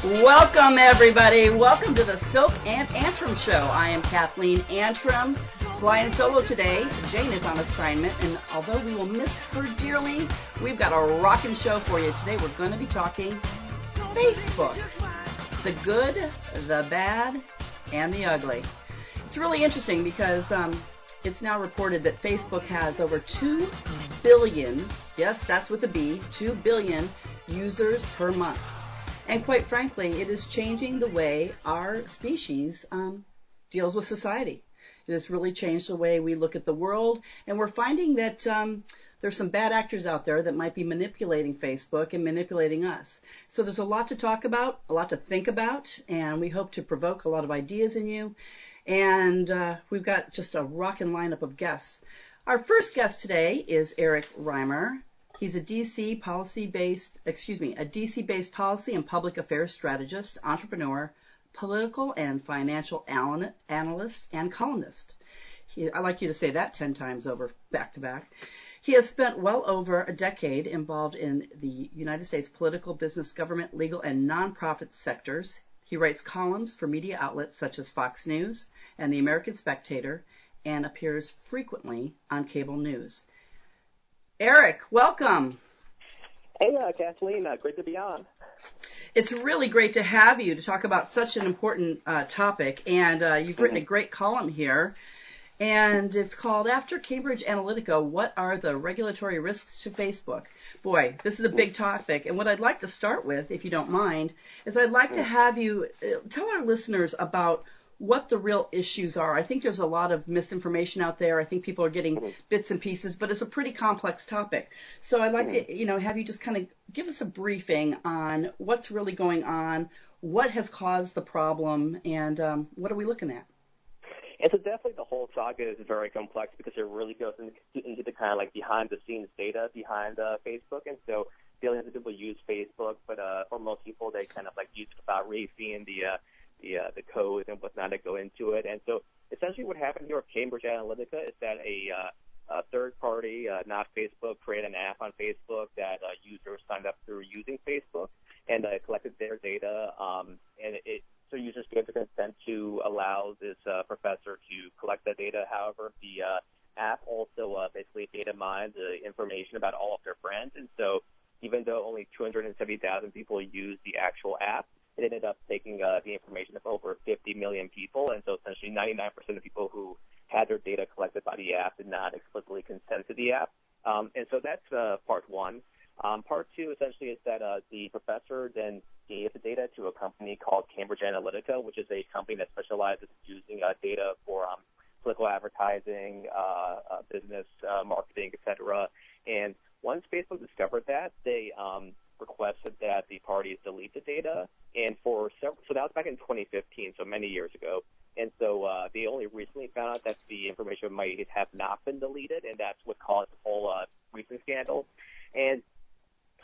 Welcome, everybody. Welcome to the Silk and Antrim Show. I am Kathleen Antrim, flying solo today. Jane is on assignment, and although we will miss her dearly, we've got a rocking show for you. Today we're going to be talking Facebook. The good, the bad, and the ugly. It's really interesting because it's now reported that Facebook has over 2 billion, yes, that's with a B, 2 billion users per month. And quite frankly, it is changing the way our species deals with society. It has really changed the way we look at the world, and we're finding that there's some bad actors out there that might be manipulating Facebook and manipulating us. So there's a lot to talk about, a lot to think about, and we hope to provoke a lot of ideas in you. And we've got just a rockin' lineup of guests. Our first guest today is Eric Reimer. He's a DC-based policy and public affairs strategist, entrepreneur, political and financial analyst, and columnist. I'd like you to say that 10 times over, back to back. He has spent well over a decade involved in the United States political, business, government, legal, and nonprofit sectors. He writes columns for media outlets such as Fox News and the American Spectator, and appears frequently on cable news. Eric, welcome. Hey, Kathleen, great to be on. It's really great to have you to talk about such an important topic, and you've written a great column here, and it's called After Cambridge Analytica, What Are the Regulatory Risks to Facebook? Boy, this is a big topic, and what I'd like to start with, if you don't mind, is I'd like to have you tell our listeners about what the real issues are. I think there's a lot of misinformation out there. I think people are getting bits and pieces, but it's a pretty complex topic. So I'd like to, have you just kind of give us a briefing on what's really going on, what has caused the problem, and what are we looking at? And so definitely the whole saga is very complex because it really goes into the kind of like behind-the-scenes data behind Facebook. And so billions of people use Facebook, but for most people, they kind of like use it without really seeing the code and whatnot that go into it. And so essentially what happened here with Cambridge Analytica is that a third party, not Facebook, created an app on Facebook that users signed up through using Facebook and collected their data. So users gave their consent to allow this professor to collect that data. However, the app also basically data mined the information about all of their friends. And so even though only 270,000 people used the actual app, it ended up taking the information of over 50 million people, and so essentially 99% of people who had their data collected by the app did not explicitly consent to the app. And so that's part one. Part two essentially is that the professor then gave the data to a company called Cambridge Analytica, which is a company that specializes in using data for political advertising, business marketing, et cetera. And once Facebook discovered that, they requested that the parties delete the data, and so that was back in 2015, so many years ago. And so they only recently found out that the information might have not been deleted, and that's what caused the whole recent scandal. And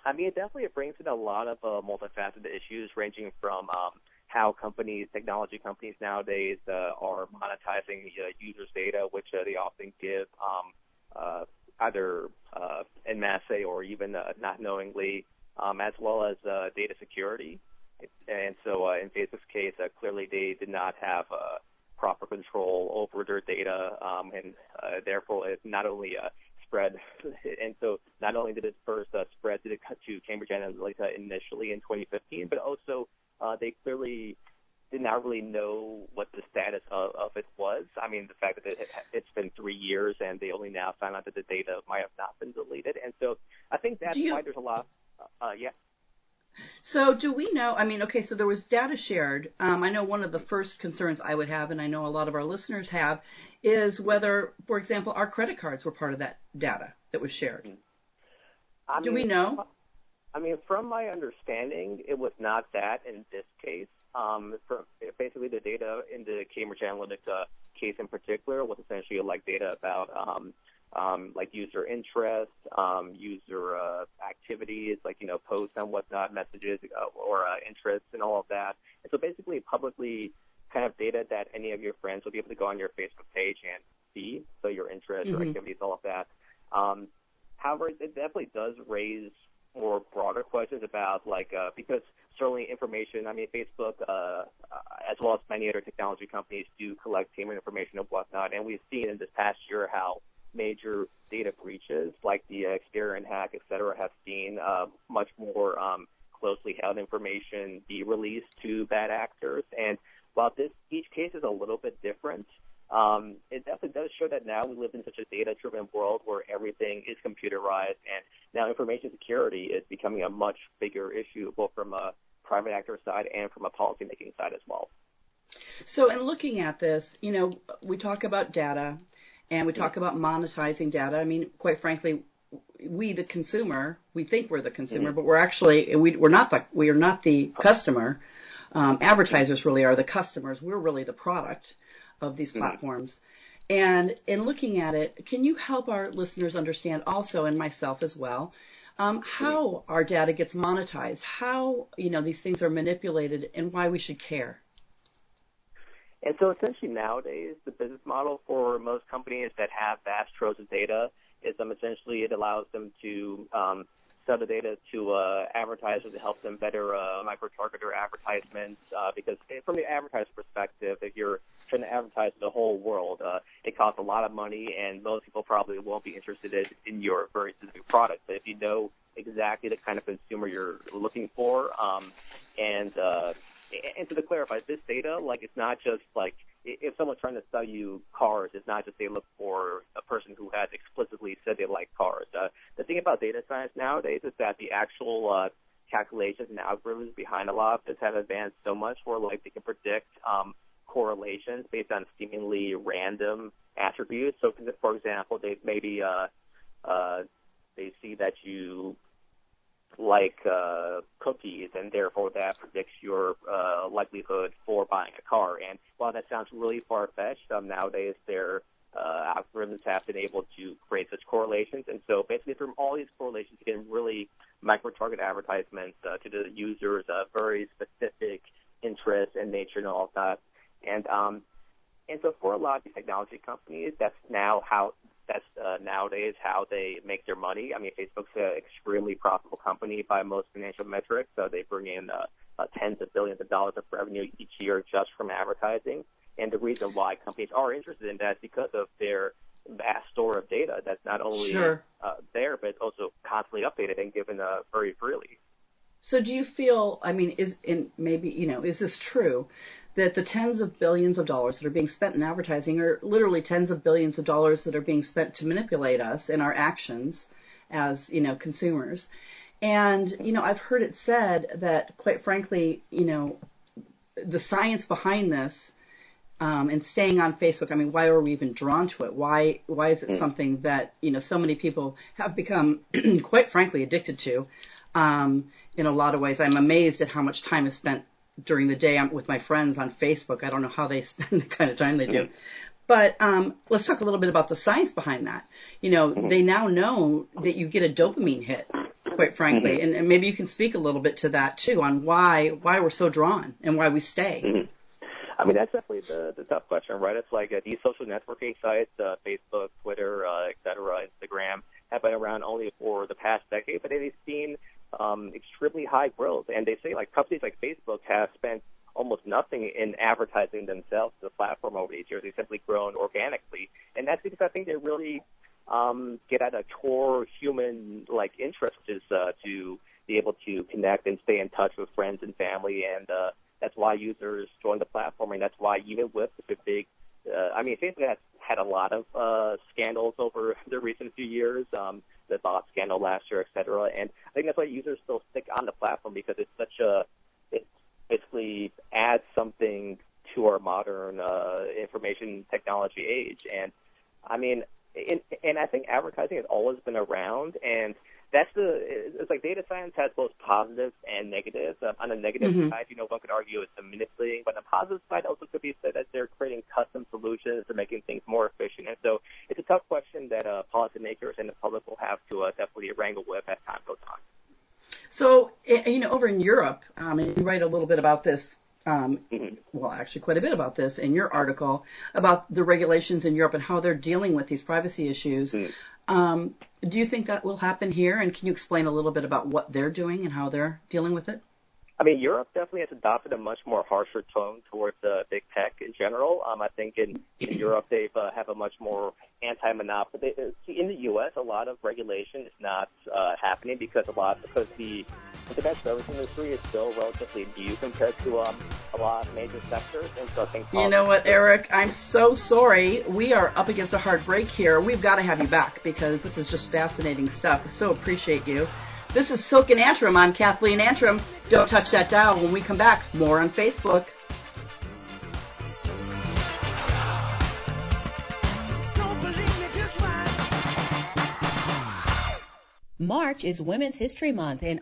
I mean, it definitely brings in a lot of multifaceted issues, ranging from how technology companies nowadays are monetizing users' data, which they often give either en masse or even not knowingly, as well as data security. And so in Facebook's case, clearly they did not have proper control over their data, and therefore it not only spread, and so not only did it first spread to Cambridge Analytica initially in 2015, but also they clearly did not really know what the status of it was. I mean, the fact that it's been 3 years and they only now found out that the data might have not been deleted. And so I think that's why there's a lot. Yeah. So do we know, so there was data shared. I know one of the first concerns I would have, and I know a lot of our listeners have, is whether, for example, our credit cards were part of that data that was shared. Do we know? I mean, from my understanding, it was not that in this case. Basically, the data in the Cambridge Analytica case in particular was essentially like data about like user interest, user activities, like, posts and whatnot, messages or interests and all of that. And so basically publicly kind of data that any of your friends will be able to go on your Facebook page and see, so your interests or activities, all of that. However, it definitely does raise more broader questions about, like, because certainly information. I mean, Facebook, as well as many other technology companies, do collect payment information and whatnot. And we've seen in this past year how major data breaches like the Experian hack, et cetera, have seen much more closely held information be released to bad actors. And while each case is a little bit different, it definitely does show that now we live in such a data-driven world where everything is computerized, and now information security is becoming a much bigger issue, both from a private actor side and from a policymaking side as well. So in looking at this, we talk about data, and we talk about monetizing data. I mean, quite frankly, we, the consumer, we think we're the consumer, but we're actually, we are not the customer. Advertisers really are the customers. We're really the product of these platforms. And in looking at it, can you help our listeners understand also, and myself as well, how our data gets monetized, how, these things are manipulated, and why we should care? And so essentially nowadays, the business model for most companies that have vast troves of data is essentially it allows them to sell the data to advertisers to help them better micro-target their advertisements, because from the advertiser perspective, if you're trying to advertise to the whole world, it costs a lot of money, and most people probably won't be interested in your very specific product. But if you know exactly the kind of consumer you're looking for, and to clarify, this data, it's not just if someone's trying to sell you cars, it's not just they look for a person who has explicitly said they like cars. The thing about data science nowadays is that the actual calculations and algorithms behind a lot of this have advanced so much where they can predict correlations based on seemingly random attributes. So, for example, they maybe they see that you like cookies, and therefore that predicts your likelihood for buying a car. And while that sounds really far-fetched, nowadays their algorithms have been able to create such correlations. And so basically from all these correlations, you can really micro-target advertisements to the users' very specific interests and nature and all of that. And so for a lot of these technology companies, that's nowadays how they make their money. I mean, Facebook's an extremely profitable company by most financial metrics. So they bring in tens of billions of dollars of revenue each year just from advertising. And the reason why companies are interested in that is because of their vast store of data that's not only there, but it's also constantly updated and given very freely. So do you feel, is this true, that the tens of billions of dollars that are being spent in advertising are literally tens of billions of dollars that are being spent to manipulate us in our actions as, consumers? And, I've heard it said that, quite frankly, the science behind this and staying on Facebook, why are we even drawn to it? Why is it something that, so many people have become, quite frankly, addicted to? In a lot of ways, I'm amazed at how much time is spent during the day with my friends on Facebook. I don't know how they spend the kind of time they do. But let's talk a little bit about the science behind that. They now know that you get a dopamine hit, quite frankly, and maybe you can speak a little bit to that too, on why we're so drawn and why we stay. That's definitely the tough question, right? It's like these social networking sites, Facebook, Twitter, et cetera, Instagram, have been around only for the past decade, but they've seen extremely high growth. And they say companies like Facebook have spent almost nothing in advertising themselves to the platform over these years. They've simply grown organically. And that's because I think they really get at a core human interest, which is to be able to connect and stay in touch with friends and family. And that's why users join the platform. And that's why even with the big Facebook has had a lot of scandals over the recent few years, the bot scandal last year, et cetera. And I think that's why users still stick on the platform, because it basically adds something to our modern information technology age. And and I think advertising has always been around, and it's like data science has both positives and negatives. On the negative side, one could argue it's manipulating, but on the positive side also could be said that they're creating custom solutions, they're making things more efficient. And so it's a tough question that policymakers and the public will have to definitely wrangle with as time goes on. So, over in Europe, and you write a little bit about this, well, actually quite a bit about this in your article, about the regulations in Europe and how they're dealing with these privacy issues. Do you think that will happen here? And can you explain a little bit about what they're doing and how they're dealing with it? I mean, Europe definitely has adopted a much more harsher tone towards big tech in general. I think in Europe they have a much more anti-monopoly. See, in the U.S., a lot of regulation is not happening because the internet service industry is still relatively new compared to a lot of major sectors. And so I think you know what, Eric? I'm so sorry. We are up against a hard break here. We've got to have you back because this is just fascinating stuff. So appreciate you. This is Silk and Antrim. I'm Kathleen Antrim. Don't touch that dial. When we come back, more on Facebook. March is Women's History Month, and